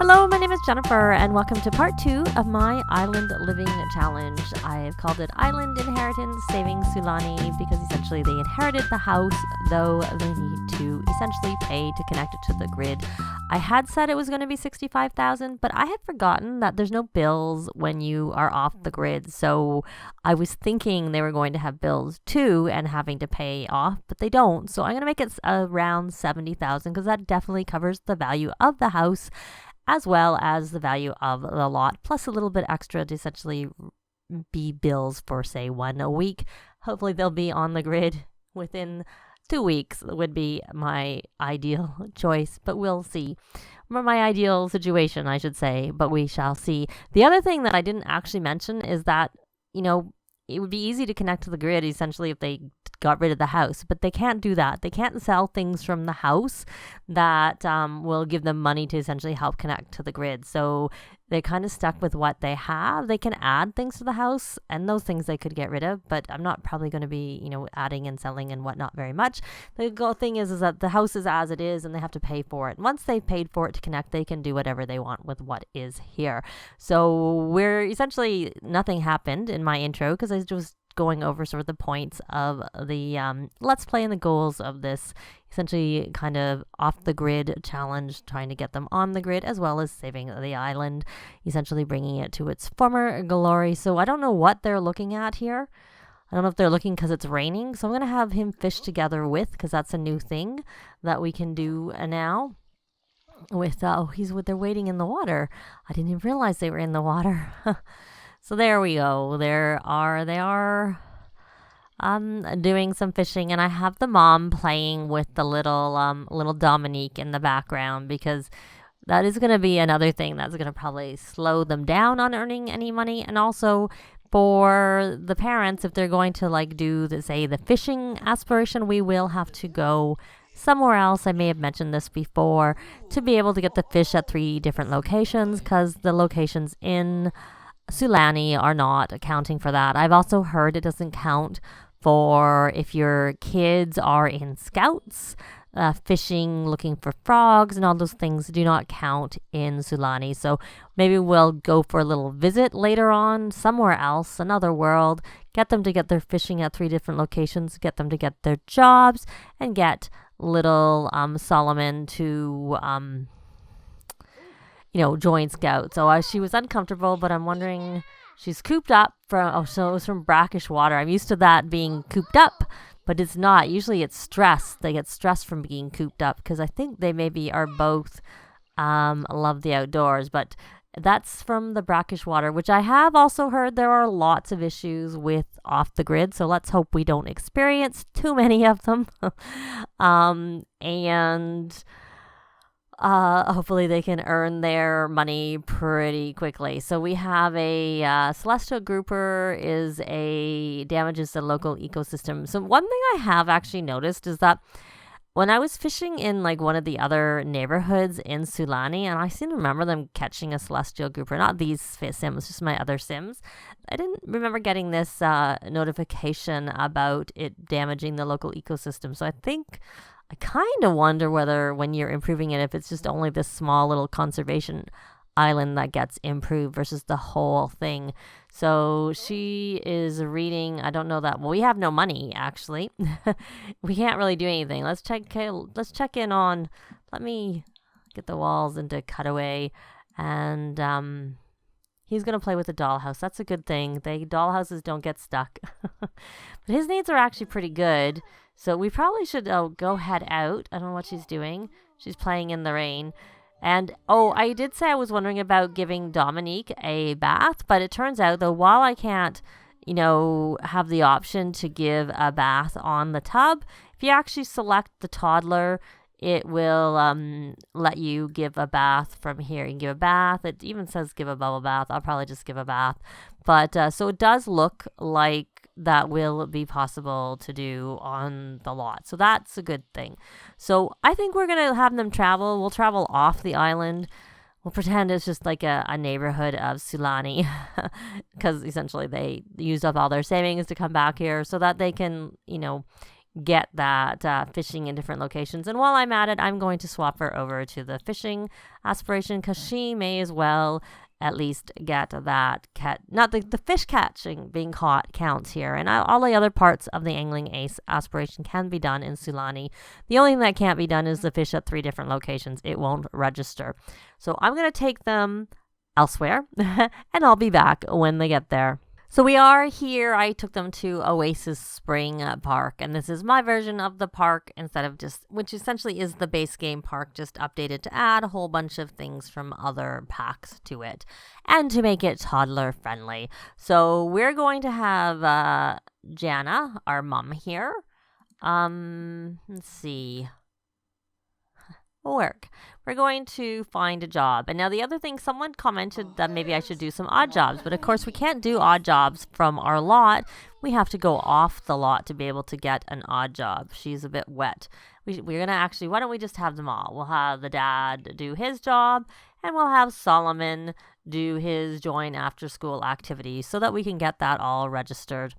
Hello, my name is Jennifer, and welcome to part 2 of my Island Living Challenge. I've called it Island Inheritance Saving Sulani because essentially they inherited the house, though they need to essentially pay to connect it to the grid. I had said it was going to be $65,000, but I had forgotten that there's no bills when you are off the grid, so I was thinking they were going to have bills too and having to pay off, but they don't. So I'm going to make it around $70,000 because that definitely covers the value of the house as well as the value of the lot, plus a little bit extra to essentially be bills for, say, 1 a week. Hopefully they'll be on the grid within 2 weeks would be my ideal choice, but we'll see. Or my ideal situation, I should say, but we shall see. The other thing that I didn't actually mention is that, it would be easy to connect to the grid essentially if they got rid of the house, but they can't do that. They can't sell things from the house that will give them money to essentially help connect to the grid. So they're kind of stuck with what they have. They can add things to the house, and those things they could get rid of, but I'm not probably going to be, adding and selling and whatnot very much. The thing is that the house is as it is, and they have to pay for it. Once they've paid for it to connect, they can do whatever they want with what is here. So we're essentially, nothing happened in my intro because I was going over sort of the points of the let's play and the goals of this essentially kind of off the grid challenge, trying to get them on the grid as well as saving the island, essentially bringing it to its former glory. So I don't know what they're looking at here. I don't know if they're looking because it's raining. So I'm going to have him fish together with, because that's a new thing that we can do now. They're waiting in the water. I didn't even realize they were in the water. So there we go. They are doing some fishing, and I have the mom playing with the little Dominick in the background, because that is going to be another thing that's going to probably slow them down on earning any money. And also for the parents, if they're going to do the fishing aspiration, we will have to go somewhere else. I may have mentioned this before, to be able to get the fish at 3 different locations, because the locations in Sulani are not accounting for that. I've also heard it doesn't count for if your kids are in scouts, fishing, looking for frogs, and all those things do not count in Sulani. So maybe we'll go for a little visit later on somewhere else, another world, get them to get their fishing at 3 different locations, get them to get their jobs, and get little Solomon to join Scout. So she was uncomfortable, but I'm wondering, she's cooped up so it was from brackish water. I'm used to that being cooped up, but it's not. Usually it's stress. They get stressed from being cooped up, because I think they maybe are both love the outdoors, but that's from the brackish water, which I have also heard there are lots of issues with off the grid. So let's hope we don't experience too many of them. And hopefully they can earn their money pretty quickly. So we have a celestial grouper damages the local ecosystem. So one thing I have actually noticed is that when I was fishing in one of the other neighborhoods in Sulani, and I seem to remember them catching a celestial grouper, not these sims, just my other sims, I didn't remember getting this notification about it damaging the local ecosystem. So I kind of wonder whether when you're improving it, if it's just only this small little conservation island that gets improved versus the whole thing. So she is reading. I don't know that. Well, we have no money, actually. We can't really do anything. Let's check in on. Let me get the walls into cutaway, and he's going to play with the dollhouse. That's a good thing. Dollhouses don't get stuck. But his needs are actually pretty good. So we probably should go head out. I don't know what she's doing. She's playing in the rain. And, I did say I was wondering about giving Dominick a bath. But it turns out, though, while I can't, have the option to give a bath on the tub, if you actually select the toddler, it will let you give a bath from here. You can give a bath. It even says give a bubble bath. I'll probably just give a bath. But so it does look like that will be possible to do on the lot. So that's a good thing. So I think we're going to have them travel. We'll travel off the island. We'll pretend it's just like a neighborhood of Sulani, because essentially they used up all their savings to come back here so that they can, get that fishing in different locations. And while I'm at it, I'm going to swap her over to the fishing aspiration because she may as well at least get that not the fish catching being caught counts here. And all the other parts of the angling ace aspiration can be done in Sulani. The only thing that can't be done is the fish at 3 different locations. It won't register. So I'm going to take them elsewhere and I'll be back when they get there. So we are here. I took them to Oasis Spring Park, and this is my version of the park instead of which essentially is the base game park, just updated to add a whole bunch of things from other packs to it and to make it toddler friendly. So we're going to have Jana, our mom here. Let's see. Work. We're going to find a job. And now the other thing, someone commented that maybe I should do some odd jobs, but of course we can't do odd jobs from our lot. We have to go off the lot to be able to get an odd job. She's a bit wet. We're going to actually, why don't we just have them all? We'll have the dad do his job and we'll have Solomon do his join after school activities so that we can get that all registered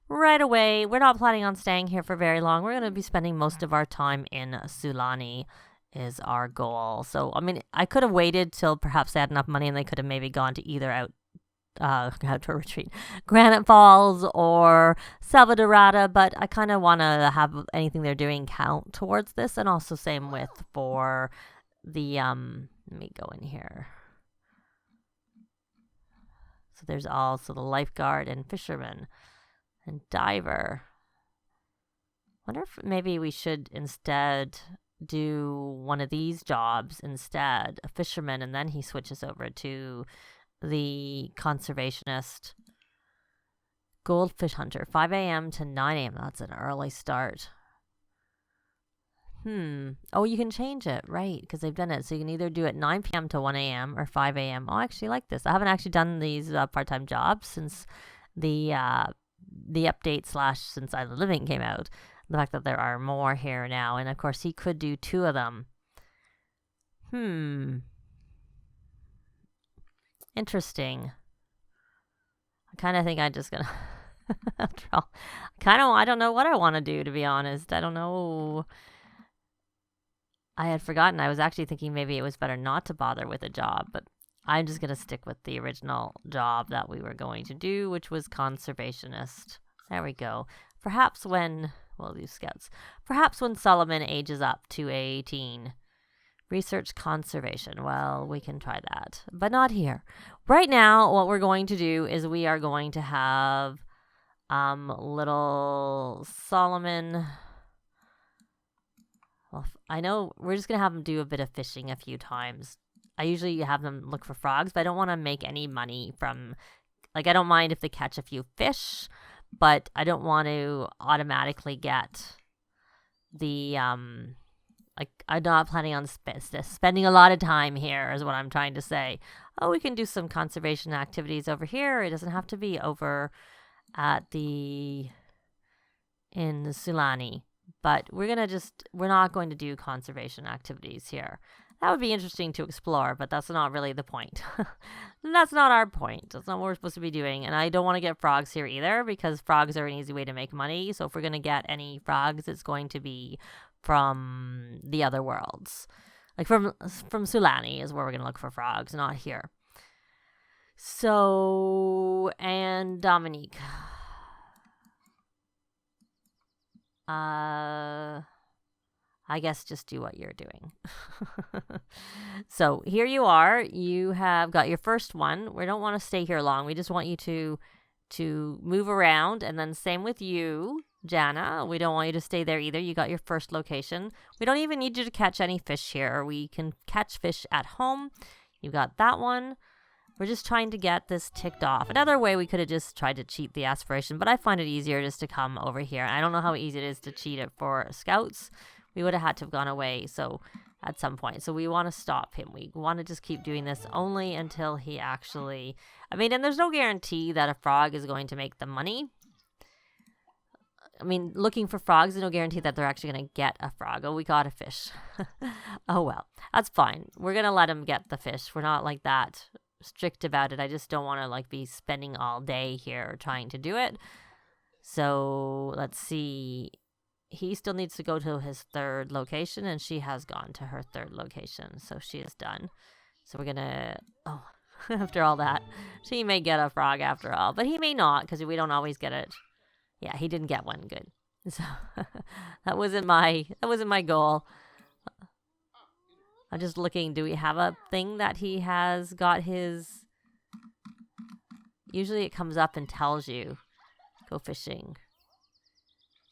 right away. We're not planning on staying here for very long. We're going to be spending most of our time in Sulani is our goal. So, I mean, I could have waited till perhaps they had enough money and they could have maybe gone to either outdoor retreat, Granite Falls or Salvadorada, but I kind of want to have anything they're doing count towards this. And also same with for the, let me go in here. So there's also the lifeguard and fisherman and diver. Wonder if maybe we should instead do one of these jobs instead, a fisherman, and then he switches over to the conservationist goldfish hunter, 5 a.m. to 9 a.m. That's an early start. Oh, you can change it, right, because they've done it. So you can either do it 9 p.m. to 1 a.m. or 5 a.m. Oh, I actually like this. I haven't actually done these part-time jobs since the update / since Island Living came out. The fact that there are more here now. And of course, he could do 2 of them. Interesting. I kind of think I'm just going to... I don't know what I want to do, to be honest. I don't know. I had forgotten. I was actually thinking maybe it was better not to bother with a job. But I'm just going to stick with the original job that we were going to do, which was conservationist. There we go. Perhaps when... We'll do scouts. Perhaps when Solomon ages up to 18. Research conservation. Well, we can try that, but not here. Right now, what we're going to do is we are going to have little Solomon. Well, I know we're just going to have him do a bit of fishing a few times. I usually have them look for frogs, but I don't want to make any money from, I don't mind if they catch a few fish, but I don't want to automatically get the, I'm not planning on spending a lot of time here is what I'm trying to say. Oh, we can do some conservation activities over here. It doesn't have to be over in Sulani, but we're not going to do conservation activities here. That would be interesting to explore, but that's not really the point. That's not our point. That's not what we're supposed to be doing. And I don't want to get frogs here either because frogs are an easy way to make money. So if we're going to get any frogs, it's going to be from the other worlds. Like from Sulani is where we're going to look for frogs, not here. So, and Dominick. I guess just do what you're doing. So here you are. You have got your first one. We don't want to stay here long. We just want you to move around. And then same with you, Jana. We don't want you to stay there either. You got your first location. We don't even need you to catch any fish here. We can catch fish at home. You got that one. We're just trying to get this ticked off. Another way we could have just tried to cheat the aspiration, but I find it easier just to come over here. I don't know how easy it is to cheat it for scouts. We would have had to have gone away at some point. So we want to stop him. We want to just keep doing this only until he actually... and there's no guarantee that a frog is going to make the money. Looking for frogs, there's no guarantee that they're actually going to get a frog. Oh, we got a fish. Oh, well. That's fine. We're going to let him get the fish. We're not like that strict about it. I just don't want to be spending all day here trying to do it. So let's see... he still needs to go to his third location, and she has gone to her third location. So she is done. So we're going to... Oh, after all that, she may get a frog after all. But he may not, because we don't always get it. Yeah, he didn't get one. Good. So that wasn't my goal. I'm just looking. Do we have a thing that he has got his... Usually it comes up and tells you. Go fishing.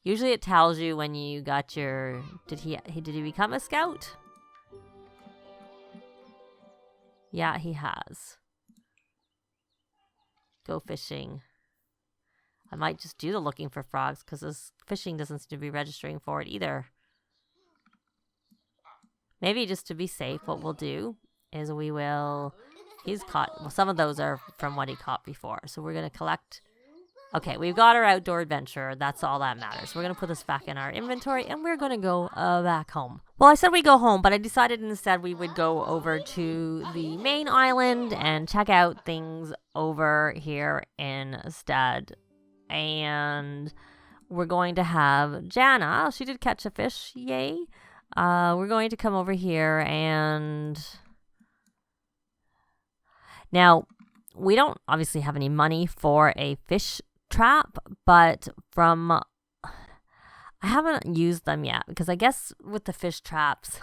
Usually it tells you when you got your... Did he become a scout? Yeah, he has. Go fishing. I might just do the looking for frogs because this fishing doesn't seem to be registering for it either. Maybe just to be safe, what we'll do is we will... He's caught... Well, some of those are from what he caught before. So we're going to collect... Okay, we've got our outdoor adventure. That's all that matters. We're going to put this back in our inventory, and we're going to go back home. Well, I said we go home, but I decided instead we would go over to the main island and check out things over here instead. And we're going to have Jana. She did catch a fish. Yay. We're going to come over here and... Now, we don't obviously have any money for a fish trap, but I haven't used them yet because I guess with the fish traps,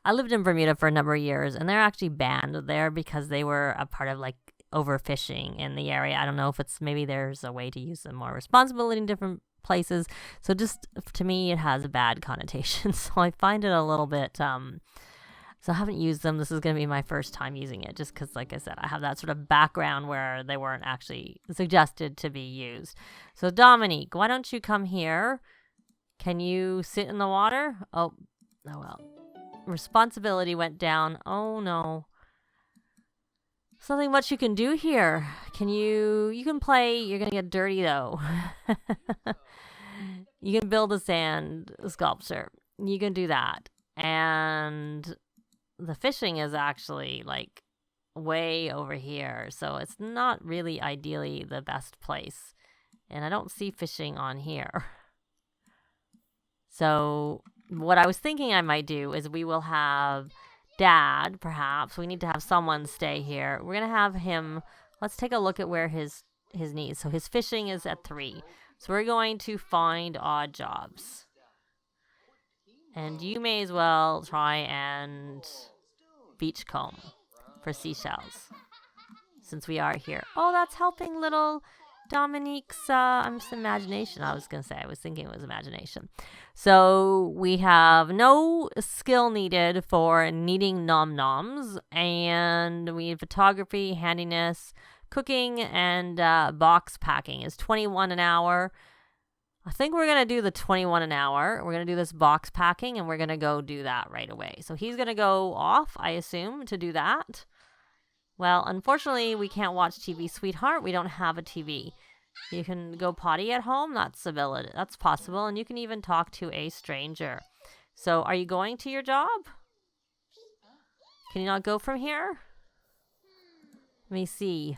I lived in Bermuda for a number of years and they're actually banned there because they were a part of like overfishing in the area. I don't know if it's maybe there's a way to use them more responsibly in different places. So just to me, it has a bad connotation. So I find it a little bit, so I haven't used them. This is going to be my first time using it just because, like I said, I have that sort of background where they weren't actually suggested to be used. So Dominick, why don't you come here? Can you sit in the water? Oh well. Responsibility went down. Oh no. Something much you can do here. You can play. You're going to get dirty though. You can build a sand sculpture. You can do that. And... The fishing is actually like way over here, so it's not really ideally the best place. And I don't see fishing on here. So what I was thinking I might do is we will have Dad, perhaps. We need to have someone stay here. We're going to have him. Let's take a look at where his needs. So his fishing is at 3. So we're going to find odd jobs. And you may as well try and beachcomb for seashells, since we are here. Oh, that's helping little Dominique's imagination. I was thinking it was imagination. So we have no skill needed for kneading nom-noms, and we have photography, handiness, cooking, and box packing is 21 an hour. I think we're going to do the 21 an hour. We're going to do this box packing, and we're going to go do that right away. So he's going to go off, I assume, to do that. Well, unfortunately, we can't watch TV, sweetheart. We don't have a TV. You can go potty at home. That's possible. And you can even talk to a stranger. So are you going to your job? Can you not go from here? Let me see.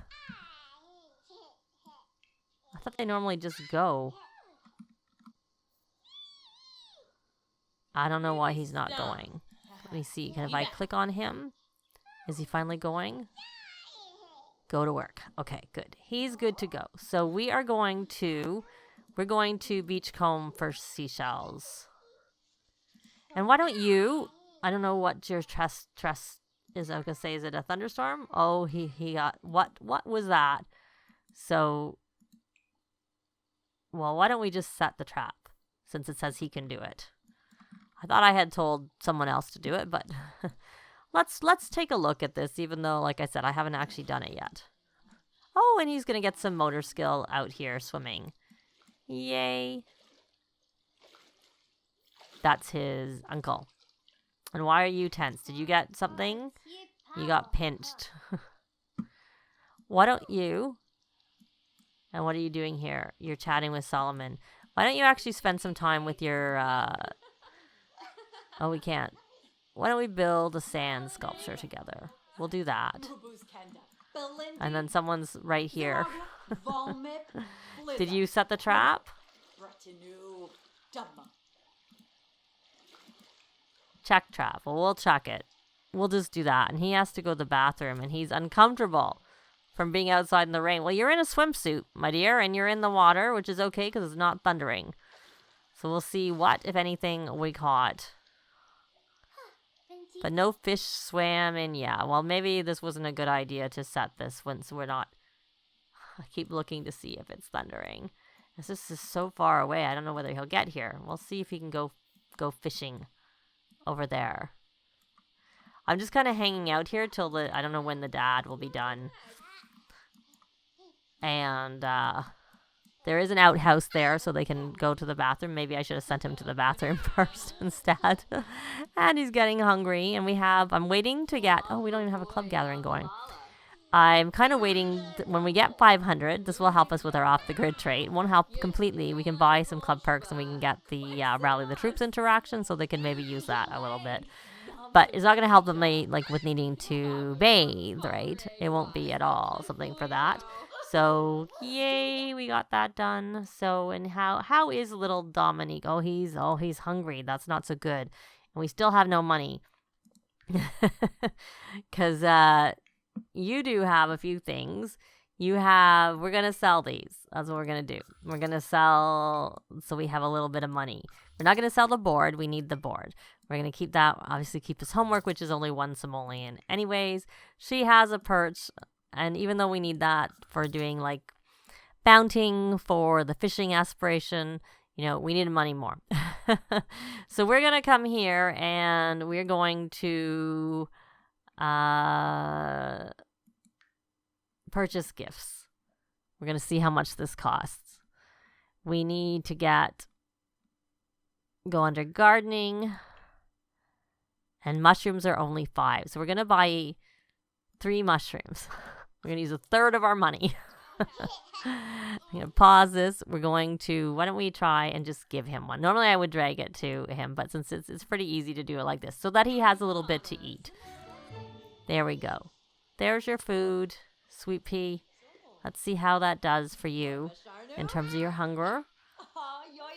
I thought they normally just go. I don't know why he's not going. Let me see. If I click on him? Is he finally going? Go to work. Okay, good. He's good to go. So we're going to beachcomb for seashells. And why don't you, I don't know what your trust is. I was going to say, is it a thunderstorm? Oh, he got, what was that? So, well, why don't we just set the trap since it says he can do it? I thought I had told someone else to do it, but let's take a look at this, even though, like I said, I haven't actually done it yet. Oh, and he's going to get some motor skill out here swimming. Yay. That's his uncle. And why are you tense? Did you get something? You got pinched. Why don't you? And what are you doing here? You're chatting with Solomon. Why don't you actually spend some time with your... Oh, we can't. Why don't we build a sand sculpture together? We'll do that. And then someone's right here. Did you set the trap? check trap. Well, we'll check it. We'll just do that. And he has to go to the bathroom, and he's uncomfortable from being outside in the rain. Well, you're in a swimsuit, my dear, and you're in the water, which is okay because it's not thundering. So we'll see what, if anything, we caught. But no fish swam in. Yeah, well, maybe this wasn't a good idea to set this once we're not. I keep looking to see if it's thundering. This is so far away. I don't know whether he'll get here. We'll see if he can go fishing over there. I'm just kind of hanging out here till I don't know when the dad will be done. And there is an outhouse there, so they can go to the bathroom. Maybe I should have sent him to the bathroom first instead. And he's getting hungry. And I'm waiting to get, we don't even have a club gathering going. I'm kind of waiting when we get 500. This will help us with our off-the-grid trait. It won't help completely. We can buy some club perks and we can get the Rally the Troops interaction, so they can maybe use that a little bit. But it's not going to help them with needing to bathe, right? It won't be at all something for that. So, yay, we got that done. So, and how is little Dominick? He's hungry. That's not so good. And we still have no money. Because you do have a few things. We're going to sell these. That's what we're going to do. We're going to sell so we have a little bit of money. We're not going to sell the board. We need the board. We're going to keep that, obviously keep his homework, which is only 1 simoleon. Anyways, she has a perch. And even though we need that for doing bounting for the fishing aspiration, we need money more. So we're going to come here and we're going to purchase gifts. We're going to see how much this costs. We need to go under gardening, and mushrooms are only 5. So we're going to buy 3 mushrooms. We're going to use a third of our money. I'm going to pause this. Why don't we try and just give him one? Normally I would drag it to him, but since it's pretty easy to do it like this, so that he has a little bit to eat. There we go. There's your food, sweet pea. Let's see how that does for you in terms of your hunger.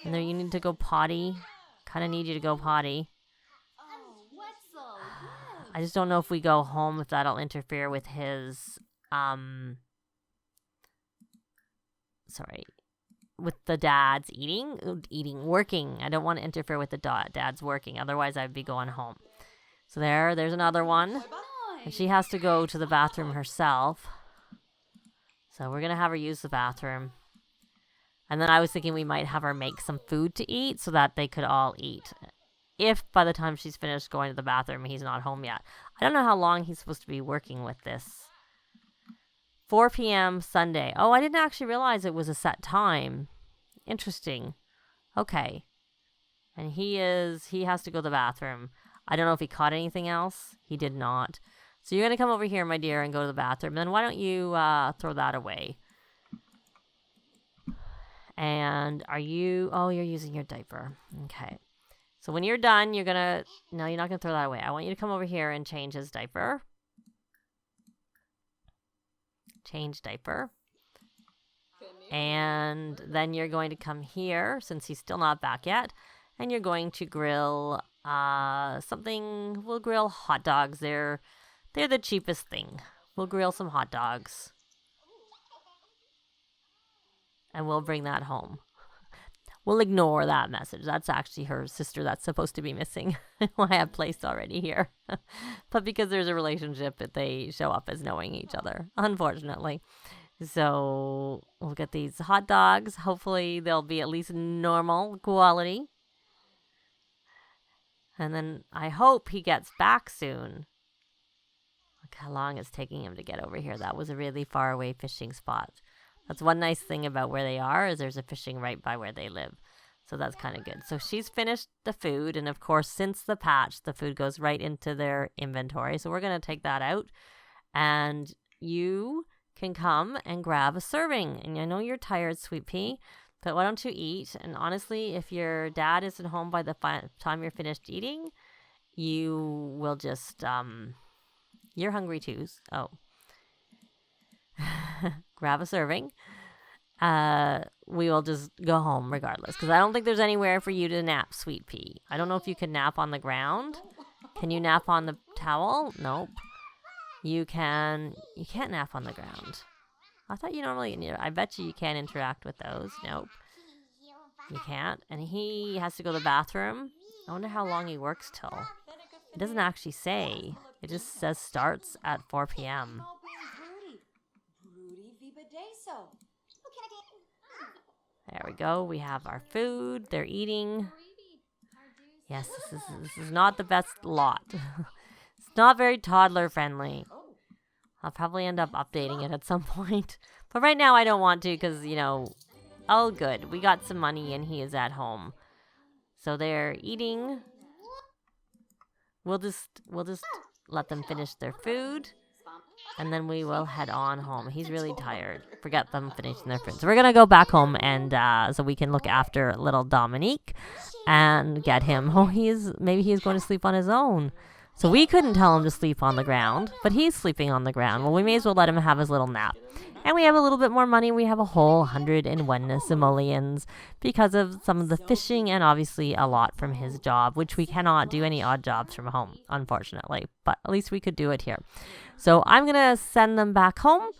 And then you need to go potty. Kind of need you to go potty. I just don't know if we go home, if that'll interfere with his, with the dad's working. I don't want to interfere with the dad's working. Otherwise, I'd be going home. So there's another one. And she has to go to the bathroom herself. So we're going to have her use the bathroom. And then I was thinking we might have her make some food to eat so that they could all eat. If by the time she's finished going to the bathroom, he's not home yet. I don't know how long he's supposed to be working with this. 4 p.m. Sunday. Oh, I didn't actually realize it was a set time. Interesting. Okay. And he has to go to the bathroom. I don't know if he caught anything else. He did not. So you're going to come over here, my dear, and go to the bathroom. Then why don't you throw that away? And you're using your diaper. Okay. So when you're done, you're not going to throw that away. I want you to come over here and change his diaper. Change diaper. And then you're going to come here, since he's still not back yet, and you're going to grill something. We'll grill hot dogs. They're the cheapest thing. We'll grill some hot dogs. And we'll bring that home. We'll ignore that message. That's actually her sister that's supposed to be missing. Who I have placed already here. But because there's a relationship, they show up as knowing each other, unfortunately. So we'll get these hot dogs. Hopefully they'll be at least normal quality. And then I hope he gets back soon. Look how long it's taking him to get over here. That was a really far away fishing spot. That's one nice thing about where they are, is there's a fishing right by where they live. So that's kind of good. So she's finished the food. And of course, since the patch, the food goes right into their inventory. So we're going to take that out. And you can come and grab a serving. And I know you're tired, sweet pea, but why don't you eat? And honestly, if your dad isn't home by the time you're finished eating, you will just, you're hungry too. Oh. Grab a serving. We will just go home regardless, because I don't think there's anywhere for you to nap, sweet pea. I don't know if you can nap on the ground. Can you nap on the towel? Nope. You can't nap on the ground. I thought you normally, I bet you can't interact with those. Nope. You can't. And he has to go to the bathroom. I wonder how long he works till. It doesn't actually say. It just says starts at 4 p.m. There we go. We have our food. They're eating. Yes, this is not the best lot. It's not very toddler friendly. I'll probably end up updating it at some point. But right now I don't want to because, oh good. We got some money and he is at home. So they're eating. We'll just let them finish their food. And then we will head on home. He's really tired. Forget them finishing their food. So we're going to go back home and so we can look after little Dominick and get him. Oh, maybe he's going to sleep on his own. So we couldn't tell him to sleep on the ground, but he's sleeping on the ground. Well, we may as well let him have his little nap. And we have a little bit more money. We have a whole 101 simoleons because of some of the fishing and obviously a lot from his job, which we cannot do any odd jobs from home, unfortunately. But at least we could do it here. So I'm going to send them back home.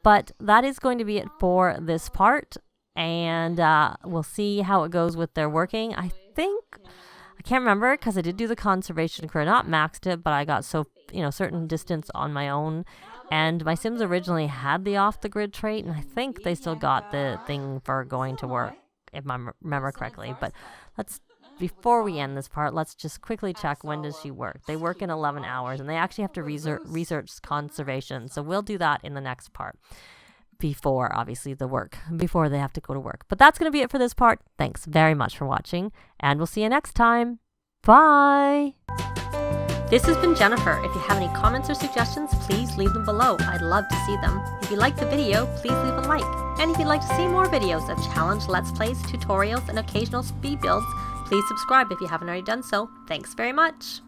But that is going to be it for this part. And we'll see how it goes with their working. I can't remember because I did do the conservation crew. Not maxed it, but I got certain distance on my own. And my Sims originally had the off-the-grid trait, and I think they still got the thing for going to work, if I remember correctly. But before we end this part, let's just quickly check when does she work. They work in 11 hours, and they actually have to research conservation. So we'll do that in the next part. Before, obviously, before they have to go to work. But that's going to be it for this part. Thanks very much for watching, and we'll see you next time. Bye! This has been Jennifer. If you have any comments or suggestions, please leave them below. I'd love to see them. If you liked the video, please leave a like. And if you'd like to see more videos of challenge, let's plays, tutorials, and occasional speed builds, please subscribe if you haven't already done so. Thanks very much!